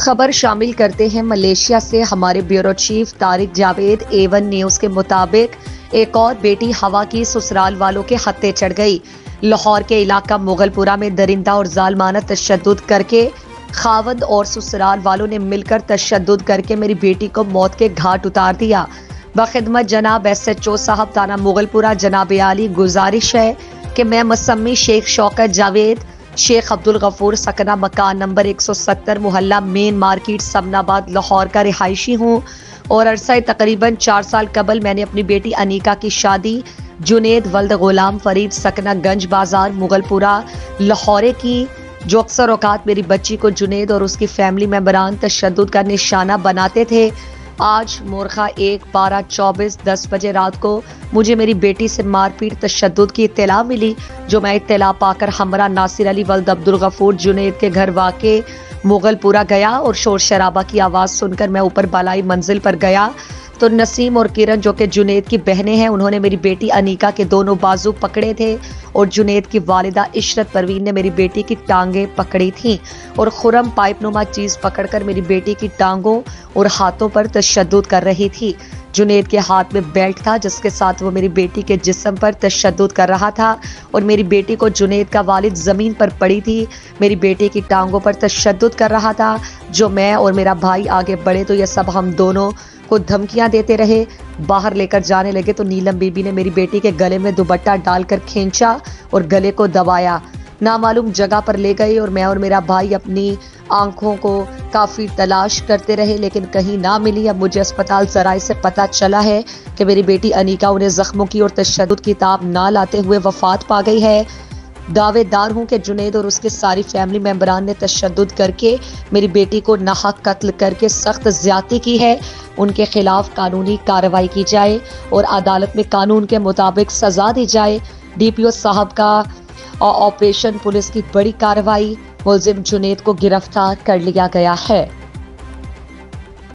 خبر شامل کرتے ہیں ملیشیا سے۔ ہمارے bureau chief Tariq Javed A1 news کے مطابق ایک اور بیٹی ہوا کی سسرال والوں کے ہتھے چڑھ گئی۔ لاہور کے علاقہ مغل پورہ میں درندہ اور ظالمانہ تشدد کر کے خاوند اور سسرال والوں نے مل کر تشدد کر کے میری بیٹی کو موت کے گھاٹ اتار دیا۔ بخدمت جناب SHO صاحب تھانہ مغل پورہ جناب عالی گزارش ہے کہ میں مسمی شیخ شوکت جاوید شیخ عبدالغفور سکنہ مکان نمبر 170 محلہ مین مارکیٹ سمن آباد لاہور کا رہائشی ہوں اور عرصہ تقریباً 4 سال قبل میں نے اپنی بیٹی انیکا کی شادی جنید ولد غلام فرید سکنہ گنج بازار مغل پورہ لاہور کی، جو اکثر اوقات میری بچی کو جنید اور اس کی فیملی ممبران تشدد کا نشانہ بناتے تھے۔ آج مورخہ 1/12/24 بجے رات کو مجھے میری بیٹی سے مار پیٹ تشدد کی اطلاع ملی، جو میں اطلاع پا کر ہمراہ ناصر علی ولد عبدالغفور جنید کے گھر واقع مغل پورہ گیا اور شور شرابہ کی آواز سن کر میں اوپر بالائی منزل پر گیا تو نسیم اور کرن جو کہ جنید کی بہنیں ہیں، انہوں نے میری بیٹی انیکا کے دونوں بازو پکڑے تھے اور جنید کی والدہ عشرت پروین نے میری بیٹی کی ٹانگیں پکڑی تھیں اور خرم پائپ نما چیز پکڑ کر میری بیٹی کی ٹانگوں اور ہاتھوں پر تشدد کر رہی تھی۔ جنید کے ہاتھ میں بیلٹ تھا جس کے ساتھ وہ میری بیٹی کے جسم پر تشدد کر رہا تھا اور میری بیٹی کو جنید کا والد زمین پر پڑی تھی، میری بیٹی کی ٹانگوں پر تشدد کر رہا تھا۔ جو میں اور میرا بھائی آگے بڑھے تو یہ سب ہم دونوں کو دھمکیاں دیتے رہے۔ باہر لے کر جانے لگے تو نیلم بی بی نے میری بیٹی کے گلے میں دوپٹہ ڈال کر کھینچا اور گلے کو دبایا۔ نامعلوم جگہ پر لے گئے اور میں اور میرا بھائی اپنی آنکھوں کو کافی تلاش کرتے رہے لیکن کہیں نہ ملی۔ اب مجھے اسپتال ذرائع سے پتہ چلا ہے کہ میری بیٹی انیکا انہیں زخموں کی اور تشدد کی تاب نہ لاتے ہوئے وفات پا گئی ہے۔ دعوے دار ہوں کہ جنید اور اس کے ساری فیملی ممبران نے تشدد کر کے میری بیٹی کو ناحق قتل کر کے سخت زیادتی کی ہے۔ ان کے خلاف قانونی کارروائی کی جائے اور عدالت میں قانون کے مطابق سزا دی جائے۔ DPO صاحب کا آپریشن پولیس کی بڑی کارروائی، ملزم جنید کو گرفتار کر لیا گیا ہے۔